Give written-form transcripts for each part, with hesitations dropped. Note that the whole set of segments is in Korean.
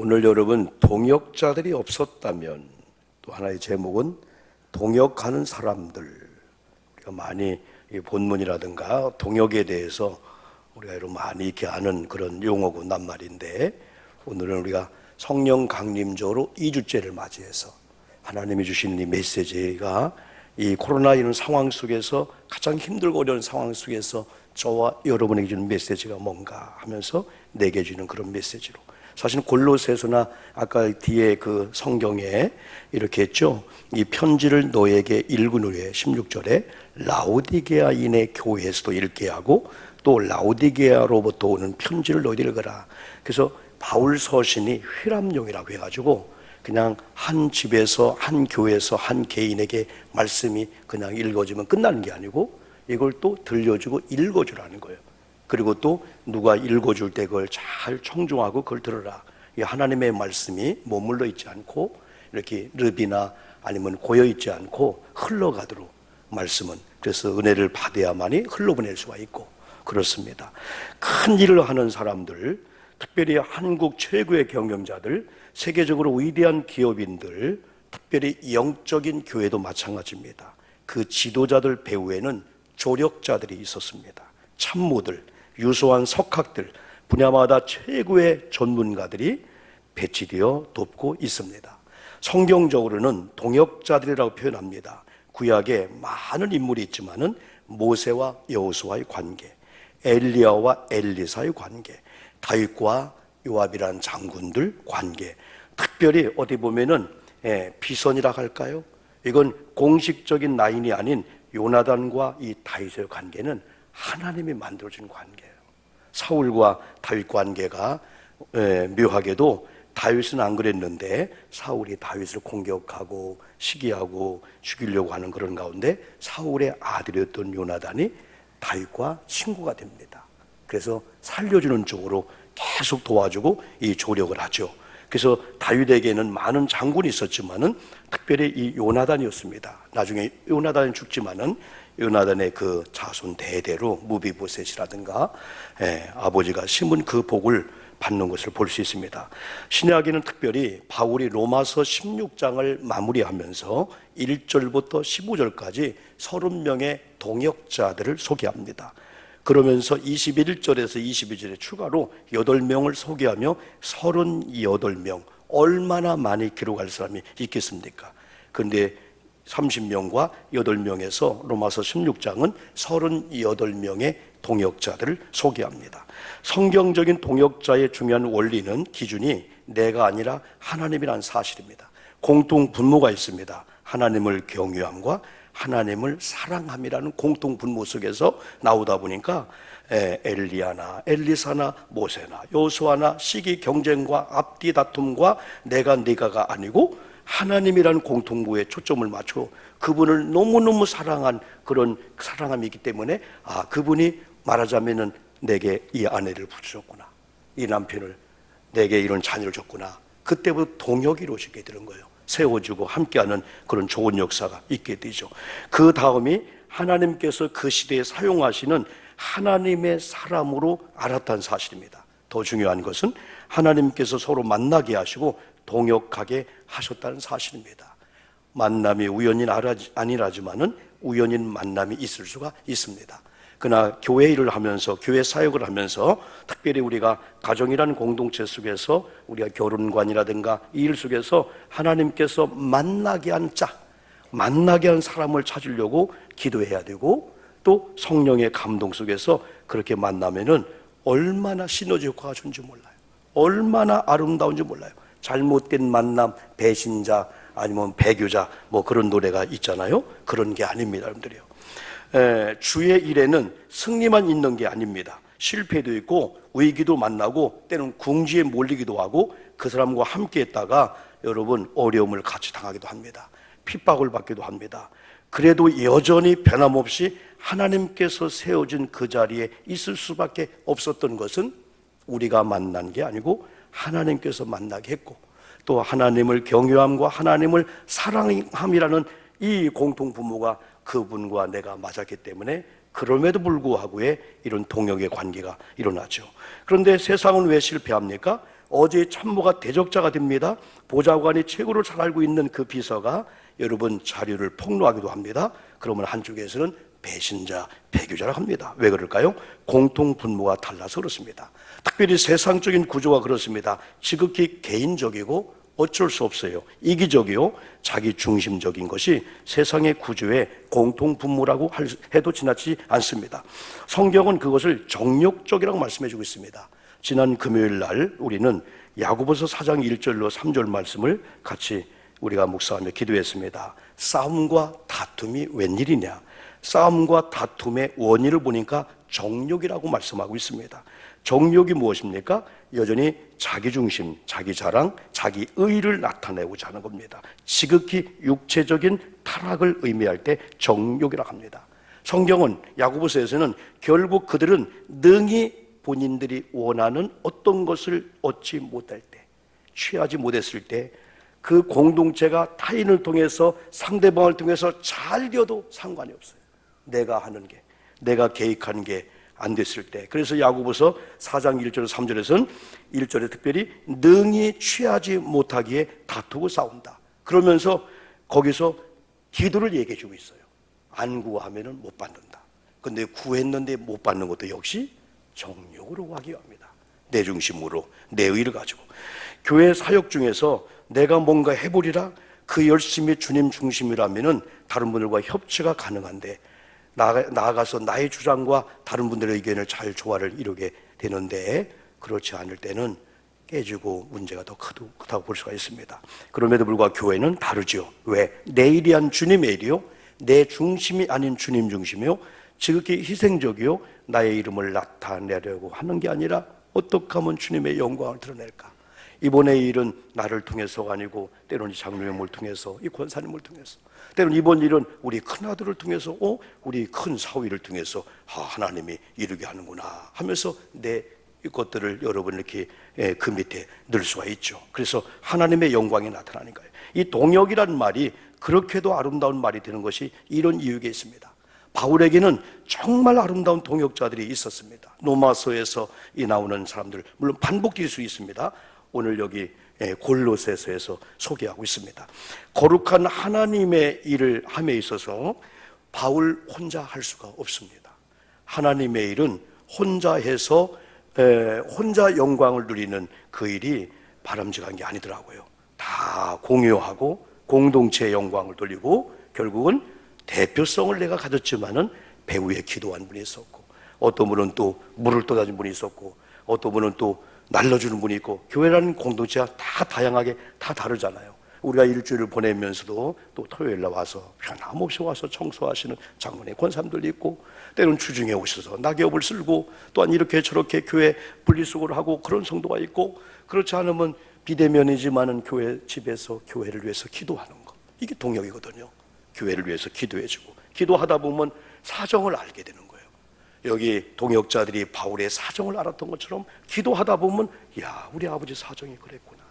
오늘 여러분 동역자들이 없었다면, 또 하나의 제목은 동역하는 사람들. 우리가 많이 이 본문이라든가 동역에 대해서 우리가 여러분 많이 이렇게 아는 그런 용어고 낱말인데, 오늘은 우리가 성령 강림절로 2주째를 맞이해서 하나님이 주신 이 메시지가 이 코로나 이런 상황 속에서 가장 힘들고 어려운 상황 속에서 저와 여러분에게 주는 메시지가 뭔가 하면서 내게 주는 그런 메시지로, 사실 골로새서나 아까 뒤에 그 성경에 이렇게 했죠. 이 편지를 너에게 읽은 후에 16절에 라오디게아인의 교회에서도 읽게 하고 또 라오디게아로부터 오는 편지를 너희들 읽어라. 그래서 바울 서신이 휘람용이라고 해가지고 그냥 한 집에서 한 교회에서 한 개인에게 말씀이 그냥 읽어지면 끝나는 게 아니고 이걸 또 들려주고 읽어주라는 거예요. 그리고 또 누가 읽어줄 때 그걸 잘 청중하고 그걸 들어라. 이 하나님의 말씀이 머물러 있지 않고 이렇게 릅이나 아니면 고여 있지 않고 흘러가도록 말씀은, 그래서 은혜를 받아야만이 흘러보낼 수가 있고 그렇습니다. 큰 일을 하는 사람들, 특별히 한국 최고의 경영자들, 세계적으로 위대한 기업인들, 특별히 영적인 교회도 마찬가지입니다. 그 지도자들 배후에는 조력자들이 있었습니다. 참모들, 유소한 석학들, 분야마다 최고의 전문가들이 배치되어 돕고 있습니다. 성경적으로는 동역자들이라고 표현합니다. 구약에 많은 인물이 있지만은 모세와 여호수아의 관계, 엘리야와 엘리사의 관계, 다윗과 요압이라는 장군들 관계, 특별히 어디 보면은 비선이라 할까요? 이건 공식적인 라인이 아닌 요나단과 이 다윗의 관계는 하나님이 만들어준 관계예요. 사울과 다윗 관계가 묘하게도 다윗은 안 그랬는데 사울이 다윗을 공격하고 시기하고 죽이려고 하는 그런 가운데 사울의 아들이었던 요나단이 다윗과 친구가 됩니다. 그래서 살려주는 쪽으로 계속 도와주고 이 조력을 하죠. 그래서 다윗에게는 많은 장군이 있었지만은 특별히 이 요나단이었습니다. 나중에 요나단이 죽지만은 요나단의 그 자손 대대로 무비보셋이라든가 아버지가 심은 그 복을 받는 것을 볼 수 있습니다. 신약에는 특별히 바울이 로마서 16장을 마무리하면서 1절부터 15절까지 30명의 동역자들을 소개합니다. 그러면서 21절에서 22절에 추가로 8명을 소개하며 38명, 얼마나 많이 기록할 사람이 있겠습니까? 그런데 30명과 8명에서 로마서 16장은 38명의 동역자들을 소개합니다. 성경적인 동역자의 중요한 원리는, 기준이 내가 아니라 하나님이라는 사실입니다. 공통 분모가 있습니다. 하나님을 경외함과 하나님을 사랑함이라는 공통 분모 속에서 나오다 보니까 엘리야나 엘리사나 모세나 여호수아나 시기 경쟁과 앞뒤 다툼과 내가 네가가 아니고 하나님이라는 공통부에 초점을 맞춰 그분을 너무너무 사랑한 그런 사랑함이 있기 때문에 그분이 말하자면은 내게 이 아내를 주셨구나, 이 남편을, 내게 이런 자녀를 줬구나. 그때부터 동역이 이루어지게 되는 거예요. 세워주고 함께하는 그런 좋은 역사가 있게 되죠. 그 다음이 하나님께서 그 시대에 사용하시는 하나님의 사람으로 알았다는 사실입니다. 더 중요한 것은 하나님께서 서로 만나게 하시고 동역하게 하셨다는 사실입니다. 만남이 우연이 아니라지만은 우연인 만남이 있을 수가 있습니다. 그러나 교회 일을 하면서, 교회 사역을 하면서, 특별히 우리가 가정이라는 공동체 속에서 우리가 결혼관이라든가 이 일 속에서 하나님께서 만나게 한 만나게 한 사람을 찾으려고 기도해야 되고, 또 성령의 감동 속에서 그렇게 만나면은 얼마나 시너지 효과가 좋은지 몰라요. 얼마나 아름다운지 몰라요. 잘못된 만남, 배신자 아니면 배교자 뭐 그런 노래가 있잖아요. 그런 게 아닙니다, 여러분들이요. 주의 일에는 승리만 있는 게 아닙니다. 실패도 있고 위기도 만나고 때는 궁지에 몰리기도 하고 그 사람과 함께 했다가 여러분 어려움을 같이 당하기도 합니다. 핍박을 받기도 합니다. 그래도 여전히 변함없이 하나님께서 세워진 그 자리에 있을 수밖에 없었던 것은 우리가 만난 게 아니고 하나님께서 만나게 했고, 또 하나님을 경외함과 하나님을 사랑함이라는 이 공통 분모가 그분과 내가 맞았기 때문에 그럼에도 불구하고의 이런 동역의 관계가 일어나죠. 그런데 세상은 왜 실패합니까? 어제의 참모가 대적자가 됩니다. 보좌관이 최고로 잘 알고 있는 그 비서가 여러분 자료를 폭로하기도 합니다. 그러면 한쪽에서는 배신자, 배교자라고 합니다. 왜 그럴까요? 공통 분모가 달라서 그렇습니다. 특별히 세상적인 구조가 그렇습니다. 지극히 개인적이고 어쩔 수 없어요. 이기적이요, 자기 중심적인 것이 세상의 구조의 공통 분모라고 해도 지나치지 않습니다. 성경은 그것을 정욕적이라고 말씀해 주고 있습니다. 지난 금요일 날 우리는 야고보서 4장 1절로 3절 말씀을 같이 우리가 묵상하며 기도했습니다. 싸움과 다툼이 웬일이냐? 싸움과 다툼의 원인을 보니까 정욕이라고 말씀하고 있습니다. 정욕이 무엇입니까? 여전히 자기중심, 자기 자랑, 자기 의의를 나타내고자 하는 겁니다. 지극히 육체적인 타락을 의미할 때 정욕이라고 합니다. 성경은 야고보서에서는 결국 그들은 능히 본인들이 원하는 어떤 것을 얻지 못할 때, 취하지 못했을 때 그 공동체가 타인을 통해서, 상대방을 통해서 잘 되어도 상관이 없어요. 내가 하는 게, 내가 계획하는 게 안 됐을 때. 그래서 야고보서 4장 1절 3절에서는 1절에 특별히 능히 취하지 못하기에 다투고 싸운다. 그러면서 거기서 기도를 얘기해 주고 있어요. 안 구하면은 못 받는다. 근데 구했는데 못 받는 것도 역시 정욕으로 하기 합니다. 내 중심으로, 내 의를 가지고. 교회 사역 중에서 내가 뭔가 해보리라, 그 열심이 주님 중심이라면은 다른 분들과 협치가 가능한데, 나아가서 나의 주장과 다른 분들의 의견을 잘 조화를 이루게 되는데, 그렇지 않을 때는 깨지고 문제가 더 크다고 볼 수가 있습니다. 그럼에도 불구하고 교회는 다르죠. 왜? 내 일이 한 주님의 일이요, 내 중심이 아닌 주님 중심이요, 지극히 희생적이요, 나의 이름을 나타내려고 하는 게 아니라 어떻게 하면 주님의 영광을 드러낼까? 이번의 일은 나를 통해서가 아니고 때로는 장로님을 통해서, 이 권사님을 통해서, 때로는 이번 일은 우리 큰아들을 통해서, 우리 큰 사위를 통해서 하나님이 이루게 하는구나 하면서 내 것들을 여러분 이렇게 그 밑에 넣을 수가 있죠. 그래서 하나님의 영광이 나타나니까요. 이 동역이라는 말이 그렇게도 아름다운 말이 되는 것이 이런 이유가 있습니다. 바울에게는 정말 아름다운 동역자들이 있었습니다. 로마서에서 이 나오는 사람들, 물론 반복될 수 있습니다. 오늘 여기 골로새서에서 소개하고 있습니다. 거룩한 하나님의 일을 함에 있어서 바울 혼자 할 수가 없습니다. 하나님의 일은 혼자 해서 혼자 영광을 누리는 그 일이 바람직한 게 아니더라고요. 다 공유하고 공동체의 영광을 돌리고, 결국은 대표성을 내가 가졌지만은 배후에 기도한 분이 있었고, 어떤 분은 또 물을 떠다준 분이 있었고, 어떤 분은 또 날려주는 분이 있고, 교회라는 공동체가 다 다양하게 다 다르잖아요. 우리가 일주일을 보내면서도 또 토요일날 와서 변함없이 와서 청소하시는 장로님, 권사님들이 있고, 때로는 주중에 오셔서 낙엽을 쓸고, 또한 이렇게 저렇게 교회 분리수거를 하고 그런 성도가 있고, 그렇지 않으면 비대면이지만은 교회 집에서 교회를 위해서 기도하는 것, 이게 동역이거든요. 교회를 위해서 기도해주고, 기도하다 보면 사정을 알게 되는 거예요. 여기 동역자들이 바울의 사정을 알았던 것처럼 기도하다 보면, 야, 우리 아버지 사정이 그랬구나,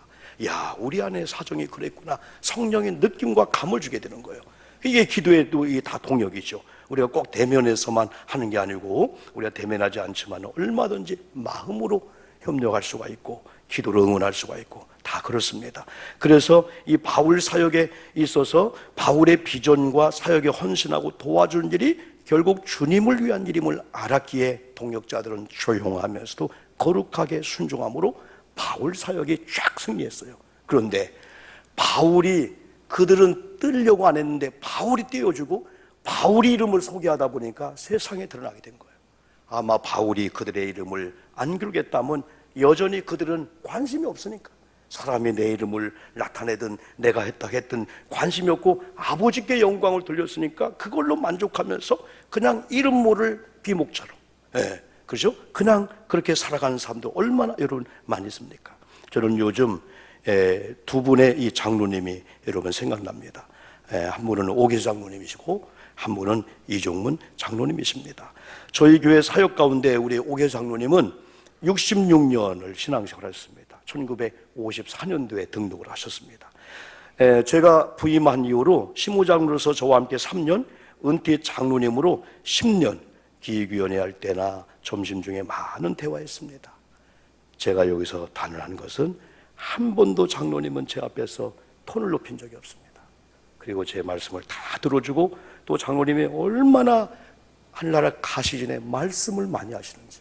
야, 우리 아내 사정이 그랬구나, 성령의 느낌과 감을 주게 되는 거예요. 이게 기도에도 이게 다 동역이죠. 우리가 꼭 대면에서만 하는 게 아니고, 우리가 대면하지 않지만 얼마든지 마음으로 협력할 수가 있고, 기도를 응원할 수가 있고, 다 그렇습니다. 그래서 이 바울 사역에 있어서 바울의 비전과 사역에 헌신하고 도와준 일이 결국 주님을 위한 일임을 알았기에 동역자들은 조용하면서도 거룩하게 순종함으로 바울 사역이 쫙 승리했어요. 그런데 바울이, 그들은 뜨려고 안 했는데 바울이 띄워주고 바울이 이름을 소개하다 보니까 세상에 드러나게 된 거예요. 아마 바울이 그들의 이름을 안 그러겠다면 여전히 그들은 관심이 없으니까, 사람이 내 이름을 나타내든 내가 했다 했든 관심이 없고 아버지께 영광을 돌렸으니까 그걸로 만족하면서 그냥 이름 모를 비목처럼, 그렇죠? 그냥 그렇게 살아가는 사람도 얼마나 여러분 많이 있습니까? 저는 요즘 두 분의 이 장로님이 여러분 생각납니다. 한 분은 오계 장로님이시고 한 분은 이종문 장로님이십니다. 저희 교회 사역 가운데 우리 오계 장로님은 66년을 신앙생활을 했습니다. 1954년도에 등록을 하셨습니다. 제가 부임한 이후로 심호장로로서 저와 함께 3년, 은퇴 장로님으로 10년 기획위원회 할 때나 점심 중에 많은 대화했습니다. 제가 여기서 단언한 것은 한 번도 장로님은 제 앞에서 톤을 높인 적이 없습니다. 그리고 제 말씀을 다 들어주고 또 장로님이 얼마나 하늘나라 가시전에 말씀을 많이 하시는지,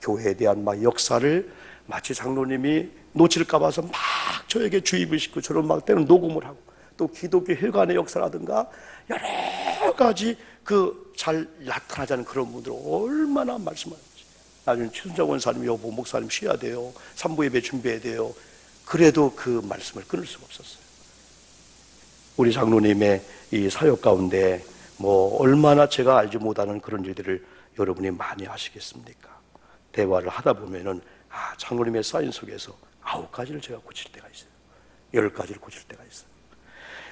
교회에 대한 막 역사를 마치 장로님이 놓칠까 봐서 막 저에게 주입을 시키고 저는 막 때는 녹음을 하고, 또 기독교 혈관의 역사라든가 여러 가지 그 잘 나타나지 않은 그런 분들 얼마나 말씀하는지. 나중에 최순자 원사님, 여보 목사님 쉬어야 돼요, 산부 예배 준비해야 돼요. 그래도 그 말씀을 끊을 수가 없었어요. 우리 장로님의 이 사역 가운데 뭐 얼마나 제가 알지 못하는 그런 일들을 여러분이 많이 아시겠습니까? 대화를 하다 보면은 장로님의 사인 속에서 9가지를 제가 고칠 때가 있어요. 10가지를 고칠 때가 있어요.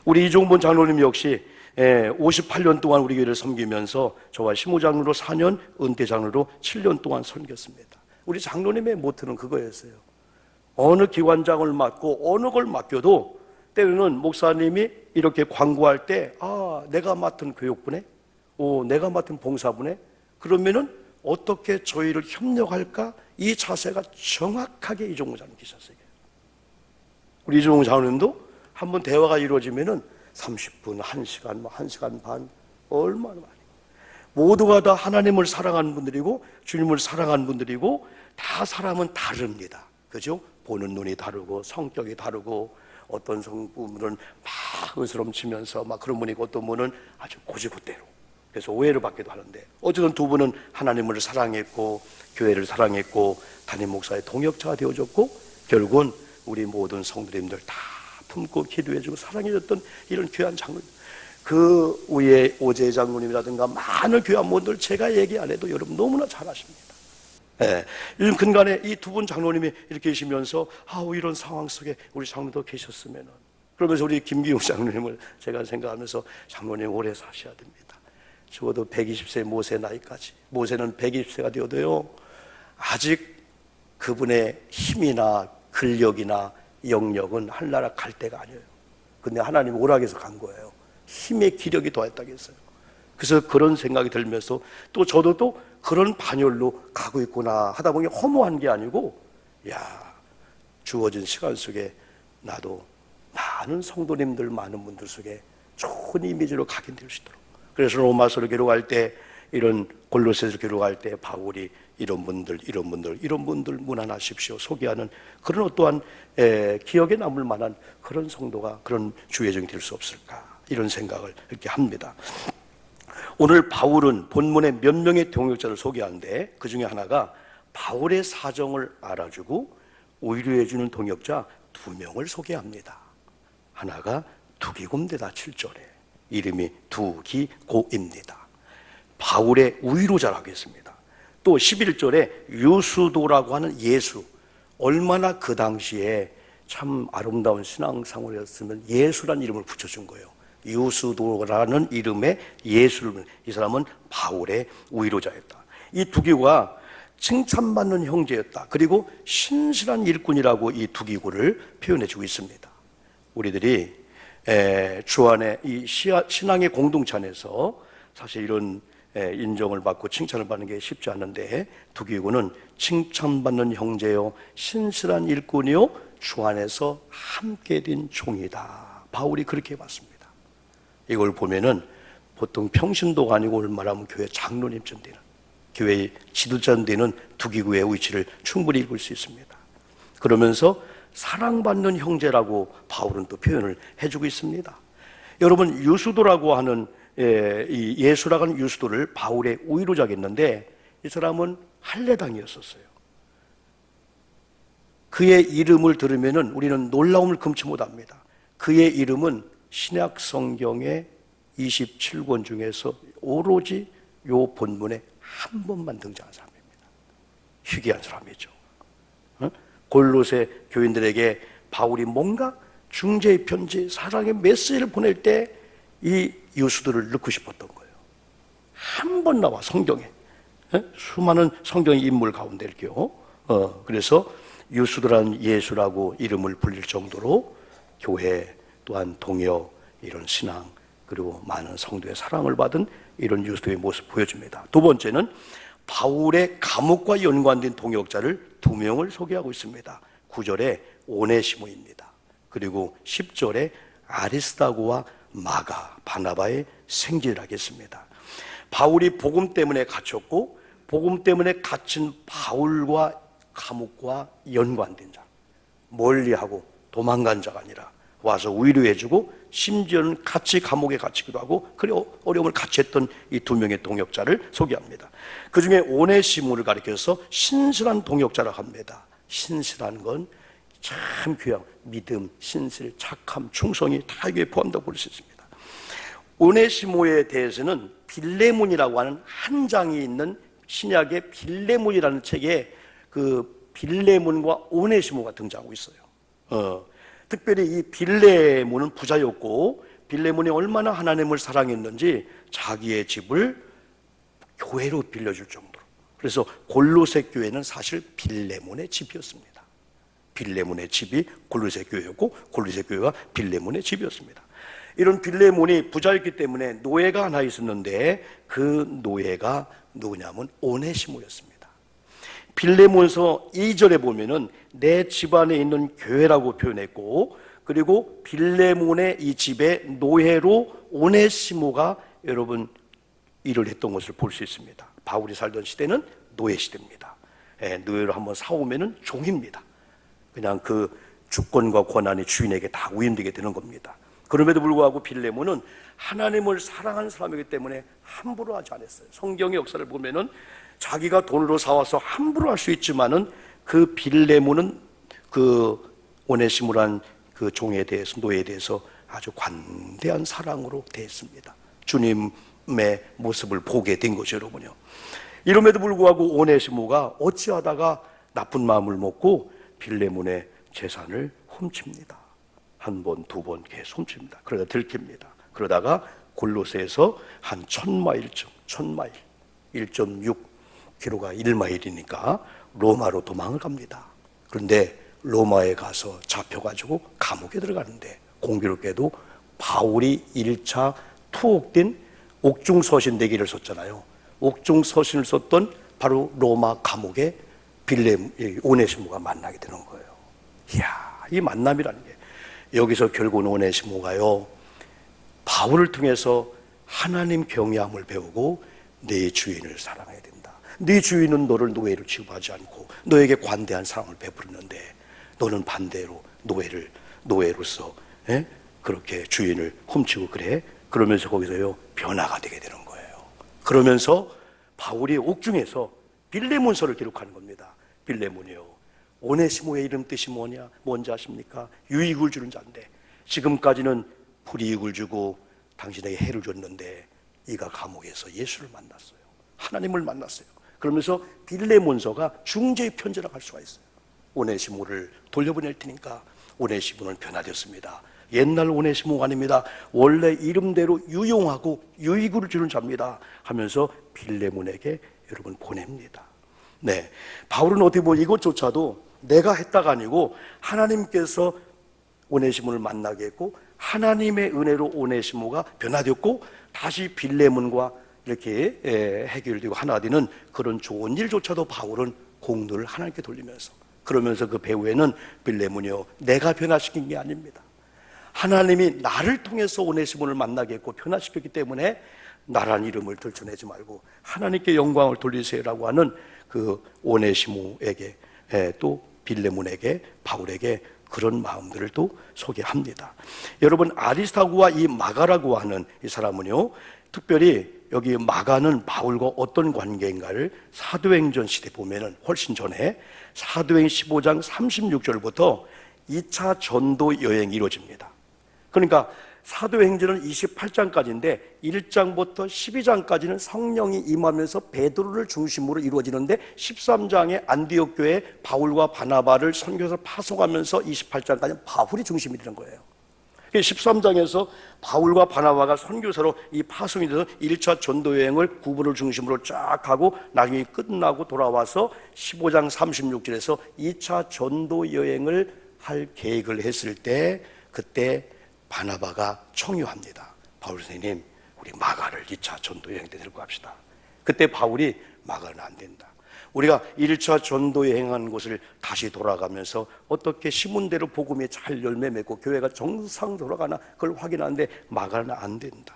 우리 이종본 장로님 역시 58년 동안 우리 교회를 섬기면서 저와 심우장로로 4년, 은퇴장로로 7년 동안 섬겼습니다. 우리 장로님의 모토는 그거였어요. 어느 기관장을 맡고 어느 걸 맡겨도 때로는 목사님이 이렇게 광고할 때 내가 맡은 교육분에, 내가 맡은 봉사분에, 그러면은 어떻게 저희를 협력할까? 이 자세가 정확하게 이종무 장로님 계셨어요. 우리 이종무 장로님도 한번 대화가 이루어지면은 30분, 1시간, 1시간 반, 얼마나 많이. 모두가 다 하나님을 사랑하는 분들이고 주님을 사랑하는 분들이고, 다 사람은 다릅니다. 그죠? 보는 눈이 다르고 성격이 다르고, 어떤 성분은 막 으스럼치면서 막 그런 분이고, 어떤 분은 아주 고지고대로, 그래서 오해를 받기도 하는데, 어쨌든 두 분은 하나님을 사랑했고 교회를 사랑했고 담임 목사의 동역자가 되어줬고, 결국은 우리 모든 성도님들 다 품고 기도해주고 사랑해줬던 이런 귀한 장로님, 그 위에 오재 장로님이라든가 많은 귀한 분들 제가 얘기 안 해도 여러분 너무나 잘 아십니다. 이런 근간에 이 두 분 장로님이 이렇게 계시면서 이런 상황 속에 우리 장로도 계셨으면, 그러면서 우리 김기용 장로님을 제가 생각하면서 장로님 오래 사셔야 됩니다. 적어도 120세 모세 나이까지. 모세는 120세가 되어도요 아직 그분의 힘이나 근력이나 영역은 하늘나라 갈 데가 아니에요. 근데 하나님 오락에서 간 거예요. 힘의 기력이 더했다고 했어요. 그래서 그런 생각이 들면서 또 저도 또 그런 반열로 가고 있구나 하다 보니 허무한 게 아니고, 주어진 시간 속에 나도 많은 성도님들, 많은 분들 속에 좋은 이미지로 각인될 수 있도록. 그래서 로마서를 기록할 때, 이런 골로새서를 기록할 때 바울이 이런 분들 문안하십시오 소개하는 그런 어떠한 기억에 남을 만한 그런 성도가, 그런 주의정이 될 수 없을까, 이런 생각을 이렇게 합니다. 오늘 바울은 본문에 몇 명의 동역자를 소개하는데, 그 중에 하나가 바울의 사정을 알아주고 오히려해주는 동역자 2명을 소개합니다. 하나가 두기고입니다. 7절에 이름이 두기고입니다. 바울의 위로자라고 했습니다. 또 11절에 유수도라고 하는 예수, 얼마나 그 당시에 참 아름다운 신앙생활이었으면 예수란 이름을 붙여준 거예요. 유수도라는 이름의 예수를, 이 사람은 바울의 위로자였다. 이 두기고가 칭찬받는 형제였다. 그리고 신실한 일꾼이라고 이 두기고를 표현해주고 있습니다. 우리들이 주 안에 이 신앙의 공동체 안에서 사실 이런 인정을 받고 칭찬을 받는 게 쉽지 않은데, 두기고는 칭찬받는 형제요 신실한 일꾼이요 주 안에서 함께 된 종이다. 바울이 그렇게 봤습니다. 이걸 보면은 보통 평신도가 아니고 얼마나면 교회 장로님쯤 되는, 교회 지도자쯤 되는 두기고의 위치를 충분히 읽을 수 있습니다. 그러면서 사랑받는 형제라고 바울은 또 표현을 해주고 있습니다. 여러분, 유수도라고 하는 이 예수라고 하는 유수도를 바울의 위로자겠는데, 이 사람은 할례당이었었어요. 그의 이름을 들으면은 우리는 놀라움을 금치 못합니다. 그의 이름은 신약 성경의 27권 중에서 오로지 요 본문에 한 번만 등장한 사람입니다. 희귀한 사람이죠. 골로새 교인들에게 바울이 뭔가 중재의 편지, 사랑의 메시지를 보낼 때 이 유수도를 넣고 싶었던 거예요. 한 번 나와 성경에, 수많은 성경의 인물 가운데 이렇게요. 그래서 유수도라는 예수라고 이름을 불릴 정도로 교회 또한 동역, 이런 신앙, 그리고 많은 성도의 사랑을 받은 이런 유수도의 모습을 보여줍니다. 두 번째는 바울의 감옥과 연관된 동역자를 두 명을 소개하고 있습니다. 9절에 오네시모입니다. 그리고 10절에 아리스다고와 마가, 바나바의 생질을 하겠습니다. 바울이 복음 때문에 갇혔고 복음 때문에 갇힌 바울과 감옥과 연관된 자, 멀리하고 도망간 자가 아니라 와서 위로해주고 심지어는 같이 감옥에 갇히기도 하고 그래 어려움을 같이 했던 이 두 명의 동역자를 소개합니다. 그 중에 오네시모를 가리켜서 신실한 동역자라고 합니다. 신실한 건 참 귀한 믿음, 신실, 착함, 충성이 다 여기에 포함된다고 볼 수 있습니다. 오네시모에 대해서는 빌레몬이라고 하는 한 장이 있는 신약의 빌레몬이라는 책에 그 빌레몬과 오네시모가 등장하고 있어요. 특별히 이 빌레몬은 부자였고 빌레몬이 얼마나 하나님을 사랑했는지 자기의 집을 교회로 빌려줄 정도로. 그래서 골로새 교회는 사실 빌레몬의 집이었습니다. 빌레몬의 집이 골로새 교회였고 골로새 교회가 빌레몬의 집이었습니다. 이런 빌레몬이 부자였기 때문에 노예가 하나 있었는데 그 노예가 누구냐면 오네시모였습니다. 빌레몬서 2절에 보면은 내 집안에 있는 교회라고 표현했고 그리고 빌레몬의 이 집에 노예로 오네시모가 여러분 일을 했던 것을 볼 수 있습니다. 바울이 살던 시대는 노예 시대입니다. 노예로 한번 사오면은 종입니다. 그냥 그 주권과 권한이 주인에게 다 위임되게 되는 겁니다. 그럼에도 불구하고 빌레몬은 하나님을 사랑하는 사람이기 때문에 함부로 하지 않았어요. 성경의 역사를 보면은 자기가 돈으로 사와서 함부로 할 수 있지만은 그 빌레몬은 그 오네시모란 그 종에 대해서 노예에 대해서 아주 관대한 사랑으로 대했습니다. 주님의 모습을 보게 된 것이 여러분요. 이럼에도 불구하고 오네시모가 어찌하다가 나쁜 마음을 먹고 빌레몬의 재산을 훔칩니다. 한 번, 두 번 계속 훔칩니다. 그러다 들킵니다. 그러다가 골로새에서 한 1000마일쯤, 1000마일, 1.6km가 1마일이니까 로마로 도망을 갑니다. 그런데 로마에 가서 잡혀가지고 감옥에 들어가는데 공교롭게도 바울이 1차 투옥된 옥중서신 내기를 썼잖아요. 옥중서신을 썼던 바로 로마 감옥에 오네시모가 만나게 되는 거예요. 이야, 이 만남이라는 게 여기서 결국은 오네시모가요 바울을 통해서 하나님 경외함을 배우고 내 주인을 사랑해야 된다. 네 주인은 너를 노예로 취급하지 않고 너에게 관대한 사랑을 베푸는데 너는 반대로 노예로서 그렇게 주인을 훔치고 그래. 그러면서 거기서요 변화가 되게 되는 거예요. 그러면서 바울이 옥중에서 빌레몬서를 기록하는 겁니다. 빌레몬이요, 오네시모의 이름 뜻이 뭔지 아십니까? 유익을 주는 자인데 지금까지는 불이익을 주고 당신에게 해를 줬는데 이가 감옥에서 예수를 만났어요. 하나님을 만났어요. 그러면서 빌레몬서가 중재의 편지라고 할 수가 있어요. 오네시모를 돌려보낼 테니까 오네시모는 변화되었습니다. 옛날 오네시모가 아닙니다. 원래 이름대로 유용하고 유익을 주는 자입니다 하면서 빌레몬에게 여러분 보냅니다. 네, 바울은 어떻게 보면 이것조차도 내가 했다가 아니고 하나님께서 오네시모를 만나게 했고 하나님의 은혜로 오네시모가 변화되었고 다시 빌레몬과 이렇게 해결되고 하나 되는 그런 좋은 일조차도 바울은 공로를 하나님께 돌리면서 그러면서 그 배후에는 빌레몬이요 내가 변화시킨 게 아닙니다. 하나님이 나를 통해서 오네시모를 만나게 했고 변화시켰기 때문에 나란 이름을 들춰내지 말고 하나님께 영광을 돌리세요라고 하는 그 오네시모에게 또 빌레몬에게 바울에게 그런 마음들을 또 소개합니다. 여러분 아리스타고와 이 마가라고 하는 이 사람은요 특별히 여기 마가는 바울과 어떤 관계인가를 사도행전 시대 보면은 훨씬 전에 사도행 15장 36절부터 2차 전도 여행이 이루어집니다. 그러니까 사도행전은 28장까지인데 1장부터 12장까지는 성령이 임하면서 베드로를 중심으로 이루어지는데 13장에 안디옥 교회에 바울과 바나바를 선교사로 파송하면서 28장까지는 바울이 중심이 되는 거예요. 13장에서 바울과 바나바가 선교사로 이 파송이 돼서 1차 전도여행을 구부를 중심으로 쫙 하고 나중에 끝나고 돌아와서 15장 36절에서 2차 전도여행을 할 계획을 했을 때 그때 바나바가 청유합니다. 바울 선생님 우리 마가를 2차 전도여행 때 데리고 갑시다. 그때 바울이 막아는 안 된다. 우리가 1차 전도에 행한 곳을 다시 돌아가면서 어떻게 심은 대로 복음이 잘 열매 맺고 교회가 정상 돌아가나 그걸 확인하는데 막아는 안 된다.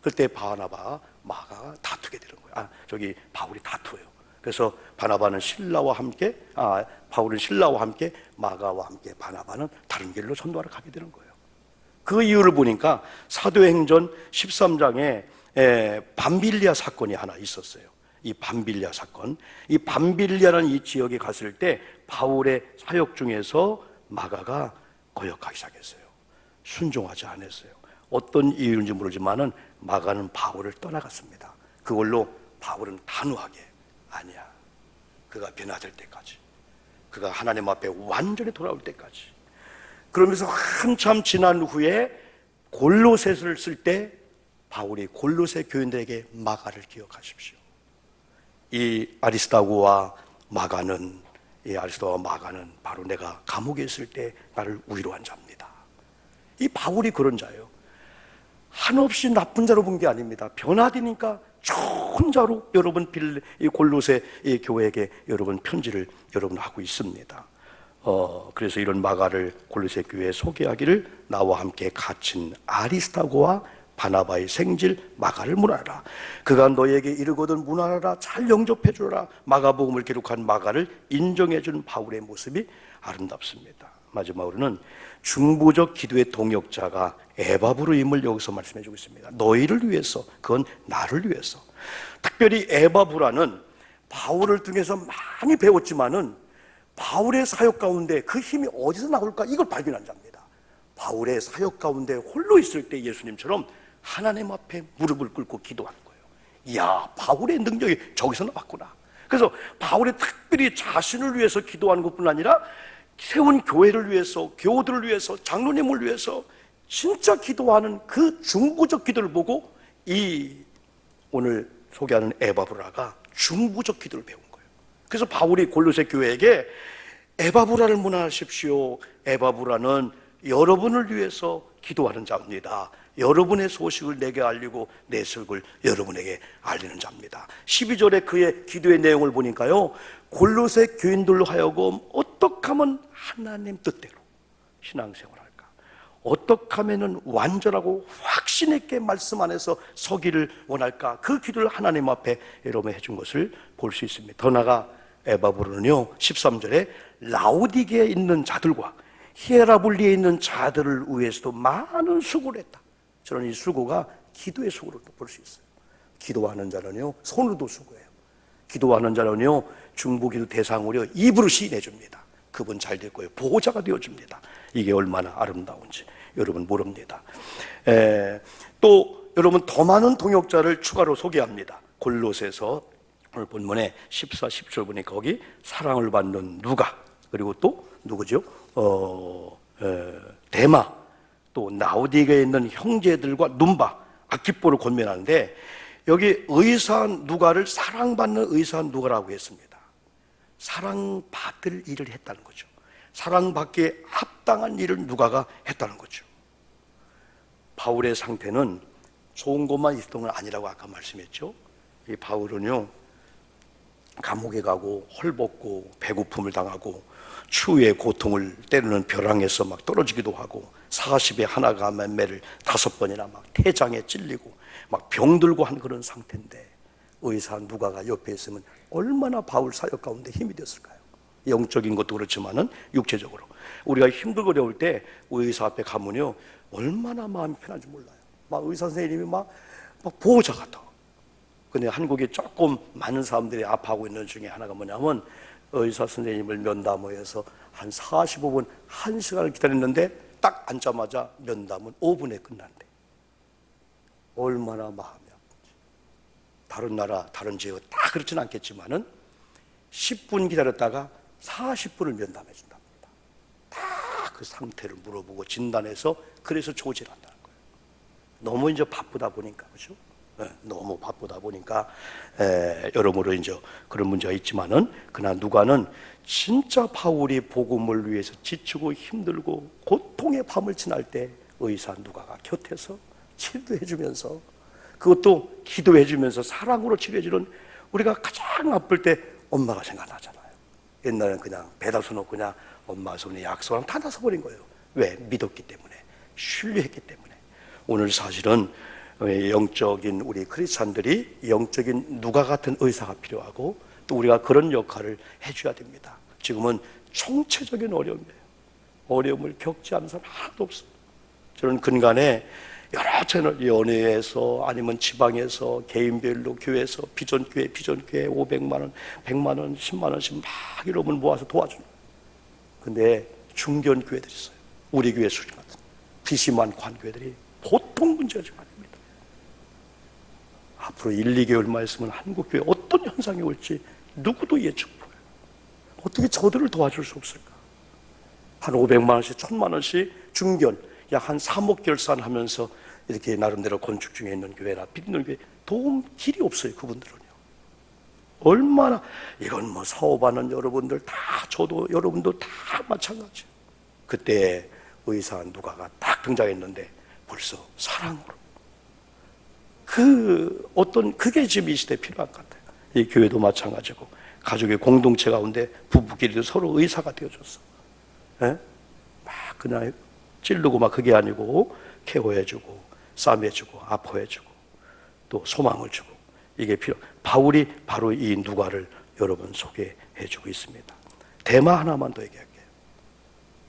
그때 바나바, 마가가 다투게 되는 거예요. 바울이 다투어요. 그래서 바나바는 바울은 실라와 함께, 마가와 함께 바나바는 다른 길로 전도하러 가게 되는 거예요. 그 이유를 보니까 사도행전 13장에 밤빌리아 사건이 하나 있었어요. 이 밤빌리아 사건, 이 밤빌리아라는 이 지역에 갔을 때 바울의 사역 중에서 마가가 거역하기 시작했어요. 순종하지 않았어요. 어떤 이유인지 모르지만은 마가는 바울을 떠나갔습니다. 그걸로 바울은 단호하게 아니야. 그가 변화될 때까지, 그가 하나님 앞에 완전히 돌아올 때까지. 그러면서 한참 지난 후에 골로새서를 쓸 때 바울이 골로새 교인들에게 마가를 기억하십시오. 이 아리스도와 마가는 바로 내가 감옥에 있을 때 나를 위로한 자입니다. 이 바울이 그런 자예요. 한없이 나쁜 자로 본 게 아닙니다. 변화되니까 좋은 자로 여러분 이 골로새 이 교회에게 여러분 편지를 여러분 하고 있습니다. 그래서 이런 마가를 골로새 교회에 소개하기를 나와 함께 갇힌 아리스타고와 바나바의 생질 마가를 문하라. 그가 너에게 이르거든 문하라. 잘 영접해 주라. 마가복음을 기록한 마가를 인정해 준 바울의 모습이 아름답습니다. 마지막으로는 중보적 기도의 동역자가 에바브로임을 여기서 말씀해 주고 있습니다. 너희를 위해서, 그건 나를 위해서. 특별히 에바브라는 바울을 통해서 많이 배웠지만은 바울의 사역 가운데 그 힘이 어디서 나올까, 이걸 발견한 자입니다. 바울의 사역 가운데 홀로 있을 때 예수님처럼 하나님 앞에 무릎을 꿇고 기도하는 거예요. 이야, 바울의 능력이 저기서 나왔구나. 그래서 바울이 특별히 자신을 위해서 기도하는 것뿐 아니라 세운 교회를 위해서, 교우들을 위해서, 장로님을 위해서 진짜 기도하는 그 중보적 기도를 보고 이 오늘 소개하는 에바브라가 중보적 기도를 배운 거예요. 그래서 바울이 골로새 교회에게 에바브라를 문안하십시오. 에바브라는 여러분을 위해서 기도하는 자입니다. 여러분의 소식을 내게 알리고 내 소식을 여러분에게 알리는 자입니다. 12절에 그의 기도의 내용을 보니까요, 골로새 교인들로 하여금 어떻게 하면 하나님 뜻대로 신앙생활할까, 어떻게 하면 완전하고 확신 있게 말씀 안에서 서기를 원할까, 그 기도를 하나님 앞에 여러분 해준 것을 볼 수 있습니다. 더 나아가 에바브로는요 13절에 라오디게에 있는 자들과 히에라볼리에 있는 자들을 위해서도 많은 수고를 했다. 저는 이 수고가 기도의 수고로도 볼 수 있어요. 기도하는 자는요 손으로도 수고해요. 기도하는 자는요 중보기도 대상으로 입으로 시인해 줍니다. 그분 잘 될 거예요. 보호자가 되어줍니다. 이게 얼마나 아름다운지 여러분 모릅니다. 또 여러분 더 많은 동역자를 추가로 소개합니다. 골로새서 오늘 본문에 14, 10절 보니까 거기 사랑을 받는 누가, 그리고 또 누구죠? 데마, 또 나우디게에 있는 형제들과 눈바, 아키뽀를 권면하는데 여기 의사 누가를 사랑받는 의사 누가라고 했습니다. 사랑받을 일을 했다는 거죠. 사랑받기에 합당한 일을 누가가 했다는 거죠. 바울의 상태는 좋은 것만 있었던 건 아니라고 아까 말씀했죠. 이 바울은요 감옥에 가고 헐벗고 배고픔을 당하고 추위에 고통을 때로는 벼랑에서 막 떨어지기도 하고 40에 하나가 매를 5번이나 막 태장에 찔리고 막 병들고 한 그런 상태인데 의사 누가가 옆에 있으면 얼마나 바울 사역 가운데 힘이 됐을까요? 영적인 것도 그렇지만은 육체적으로 우리가 힘들고 어려울 때 의사 앞에 가면요 얼마나 마음이 편한지 몰라요. 막 의사 선생님이 막 보호자 같아. 근데 한국에 조금 많은 사람들이 아파하고 있는 중에 하나가 뭐냐면 의사 선생님을 면담을 해서 한 45분, 1시간을 기다렸는데 딱 앉자마자 면담은 5분에 끝난대. 얼마나 마음이 아픈지. 다른 나라, 다른 지역 다 그렇진 않겠지만은 10분 기다렸다가 40분을 면담해 준답니다. 다 그 상태를 물어보고 진단해서 그래서 조질한다는 거예요. 너무 이제 바쁘다 보니까, 그렇죠? 너무 바쁘다 보니까 여러모로 이제 그런 문제가 있지만은 그러나 누가는 진짜 바울이 복음을 위해서 지치고 힘들고 고통의 밤을 지날 때 의사 누가가 곁에서 치료해 주면서 그것도 기도해 주면서 사랑으로 치료해주는, 우리가 가장 아플 때 엄마가 생각나잖아요. 옛날엔 그냥 배달소 놓고 그냥 엄마 손에 약속하면 다 나서버린 거예요. 왜? 믿었기 때문에, 신뢰했기 때문에. 오늘 사실은 영적인 우리 크리스찬들이 영적인 누가 같은 의사가 필요하고, 또 우리가 그런 역할을 해줘야 됩니다. 지금은 총체적인 어려움이에요. 어려움을 겪지 않은 사람 하나도 없습니다. 저는 근간에 여러 채널, 연예에서 아니면 지방에서 개인별로 교회에서 비전교회 500만 원, 100만 원, 10만 원씩 막 여러분 모아서 도와줘요. 근데 중견 교회들이 있어요. 우리 교회 수준 같은 비심한 관교회들이 보통 문제가 좀 아닙니다. 앞으로 1, 2개월만 있으면 한국교회 어떤 현상이 올지 누구도 예측 못해요. 어떻게 저들을 도와줄 수 없을까? 한 500만 원씩, 1000만 원씩 중견, 약 한 3억 결산하면서 이렇게 나름대로 건축 중에 있는 교회나 빚는 교회 도움 길이 없어요. 그분들은요. 얼마나, 이건 뭐 사업하는 여러분들 다, 저도 여러분도 다 마찬가지예요. 그때 의사 누가가 딱 등장했는데 벌써 사랑으로, 그게 지금 이 시대에 필요한 것 같아요. 이 교회도 마찬가지고, 가족의 공동체 가운데 부부끼리도 서로 의사가 되어줬어. 예? 막 그냥 찌르고 막 그게 아니고, 케어해주고, 싸매주고, 아파해주고, 또 소망을 주고, 이게 필요. 바울이 바로 이 누가를 여러분 소개해주고 있습니다. 대마 하나만 더 얘기할게요.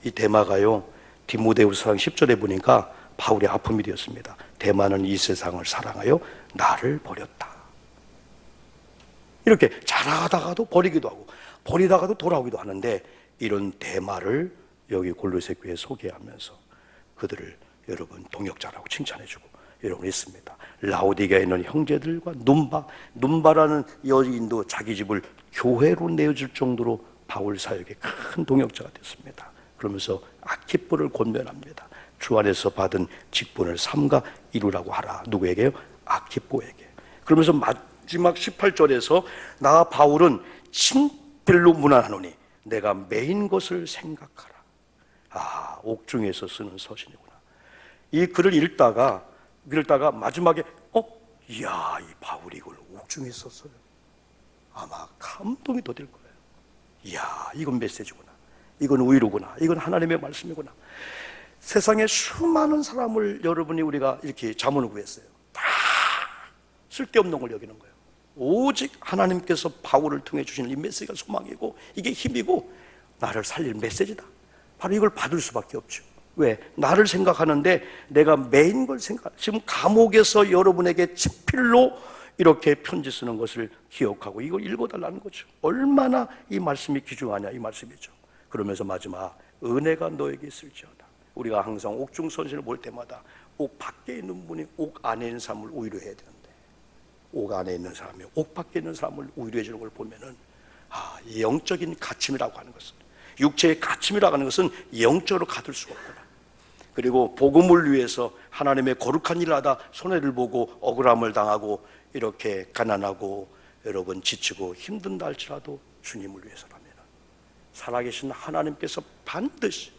이 대마가요, 디모데후서 10절에 보니까 바울의 아픔이 되었습니다. 대마는 이 세상을 사랑하여 나를 버렸다. 이렇게 잘하다가도 버리기도 하고, 버리다가도 돌아오기도 하는데, 이런 대마를 여기 골로새 교회에 소개하면서 그들을 여러분 동역자라고 칭찬해주고 여러분 있습니다. 라오디게아에 있는 형제들과 눈바라는 여인도 자기 집을 교회로 내어줄 정도로 바울 사역에 큰 동역자가 됐습니다. 그러면서 아키뽀를 권면합니다. 주 안에서 받은 직분을 삼가 이루라고 하라. 누구에게요? 아키뽀에게. 그러면서 마지막 18절에서 나 바울은 친필로 문안하노니 내가 매인 것을 생각하라. 아, 옥중에서 쓰는 서신이구나. 이 글을 읽다가 마지막에 이야, 이 바울이 이걸 옥중에 썼어요. 아마 감동이 더 될 거예요. 이야, 이건 메시지구나. 이건 의로구나. 이건 하나님의 말씀이구나. 세상에 수많은 사람을 여러분이 우리가 이렇게 자문을 구했어요. 다 쓸데없는 걸 여기는 거예요. 오직 하나님께서 바울을 통해 주시는 이 메시지가 소망이고 이게 힘이고 나를 살릴 메시지다. 바로 이걸 받을 수밖에 없죠. 왜? 나를 생각하는데 내가 매인 걸 지금 감옥에서 여러분에게 친필로 이렇게 편지 쓰는 것을 기억하고 이걸 읽어달라는 거죠. 얼마나 이 말씀이 귀중하냐 이 말씀이죠. 그러면서 마지막 은혜가 너에게 있을지어다. 우리가 항상 옥중 선신을 볼 때마다 옥 밖에 있는 분이 옥 안에 있는 사람을 오히려해야 되는데 옥 안에 있는 사람이 옥 밖에 있는 사람을 오히려해 주는 걸 보면은 이 영적인 가침이라고 하는 것은, 육체의 가침이라고 하는 것은 영적으로 가둘 수가 없구나. 그리고 복음을 위해서 하나님의 거룩한 일을 하다 손해를 보고 억울함을 당하고 이렇게 가난하고 여러분 지치고 힘든다 할지라도 주님을 위해서라면 살아계신 하나님께서 반드시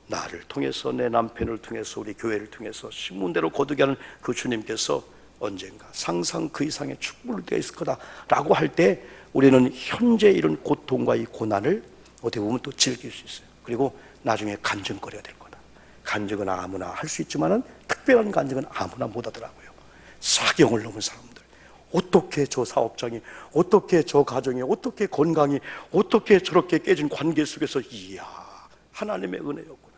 나를 통해서 내 남편을 통해서 우리 교회를 통해서 신문대로 거두게 하는 그 주님께서 언젠가 상상 그 이상의 축복을 되어 있을 거다라고 할 때 우리는 현재 이런 고통과 이 고난을 어떻게 보면 또 즐길 수 있어요. 그리고 나중에 간증거리가 될 거다. 간증은 아무나 할 수 있지만은 특별한 간증은 아무나 못 하더라고요. 사경을 넘은 사람들, 어떻게 저 사업장이, 어떻게 저 가정이, 어떻게 건강이, 어떻게 저렇게 깨진 관계 속에서 이야 하나님의 은혜였구나.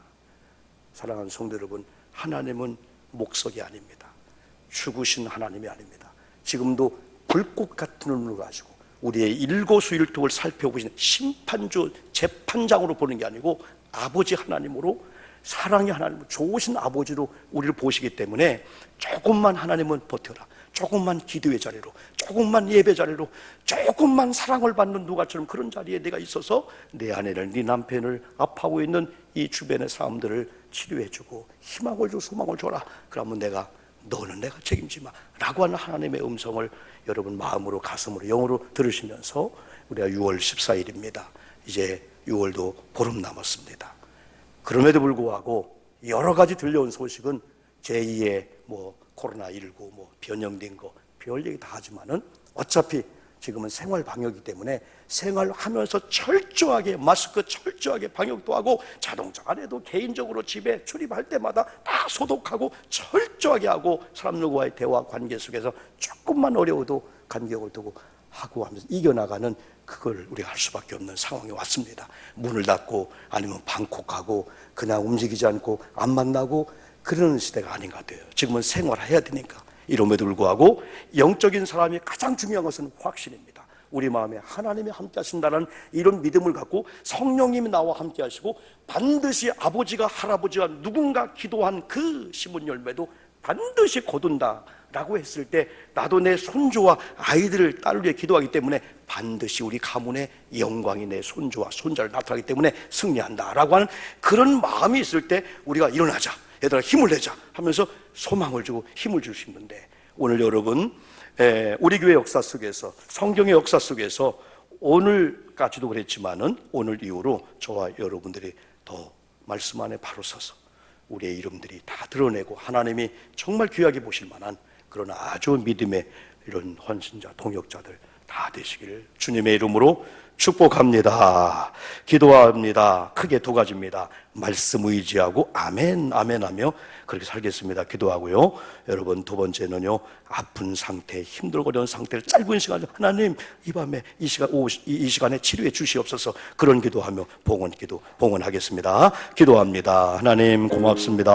사랑하는 성도 여러분, 하나님은 목석이 아닙니다. 죽으신 하나님이 아닙니다. 지금도 불꽃 같은 눈을 가지고 우리의 일거수일투를 살펴보시는 심판주 재판장으로 보는 게 아니고 아버지 하나님으로, 사랑의 하나님, 좋으신 아버지로 우리를 보시기 때문에 조금만 하나님은 버텨라, 조금만 기도의 자리로, 조금만 예배 자리로, 조금만 사랑을 받는 누가처럼 그런 자리에 내가 있어서 내 아내를, 네 남편을, 아파하고 있는 이 주변의 사람들을 치료해주고 희망을 주고 소망을 줘라. 그러면 너는 내가 책임지마 라고 하는 하나님의 음성을 여러분 마음으로, 가슴으로, 영으로 들으시면서 우리가 6월 14일입니다. 이제 6월도 보름 남았습니다. 그럼에도 불구하고 여러 가지 들려온 소식은 제2의 뭐 코로나19 뭐 변형된 거 별 얘기 다 하지만은 어차피 지금은 생활 방역이기 때문에 생활하면서 철저하게 마스크 철저하게 방역도 하고 자동차 안에도 개인적으로 집에 출입할 때마다 다 소독하고 철저하게 하고 사람들과의 대화 관계 속에서 조금만 어려워도 간격을 두고 하고 하면서 이겨나가는 그걸 우리가 할 수밖에 없는 상황이 왔습니다. 문을 닫고 아니면 방콕하고 그냥 움직이지 않고 안 만나고 그러는 시대가 아닌 것 같아요. 지금은 생활해야 되니까. 이럼에도 불구하고 영적인 사람이 가장 중요한 것은 확신입니다. 우리 마음에 하나님이 함께 하신다는 이런 믿음을 갖고 성령님이 나와 함께 하시고 반드시 아버지가 할아버지가 누군가 기도한 그 심은 열매도 반드시 거둔다 라고 했을 때 나도 내 손주와 아이들을 딸을 위해 기도하기 때문에 반드시 우리 가문의 영광이 내 손주와 손자를 나타나기 때문에 승리한다 라고 하는 그런 마음이 있을 때 우리가 일어나자, 얘들아 힘을 내자 하면서 소망을 주고 힘을 줄 수 있는데, 오늘 여러분 우리 교회 역사 속에서 성경의 역사 속에서 오늘까지도 그랬지만은 오늘 이후로 저와 여러분들이 더 말씀 안에 바로 서서 우리의 이름들이 다 드러내고 하나님이 정말 귀하게 보실 만한 그런 아주 믿음의 이런 헌신자 동역자들 다 되시기를 주님의 이름으로 축복합니다. 기도합니다. 크게 두 가지입니다. 말씀 의지하고 아멘 아멘 하며 그렇게 살겠습니다. 기도하고요. 여러분, 두 번째는요, 아픈 상태, 힘들고 어려운 상태를 짧은 시간에 하나님 이 밤에 이 시간에 치료해 주시옵소서, 그런 기도하며 봉헌하겠습니다. 기도합니다. 하나님 고맙습니다.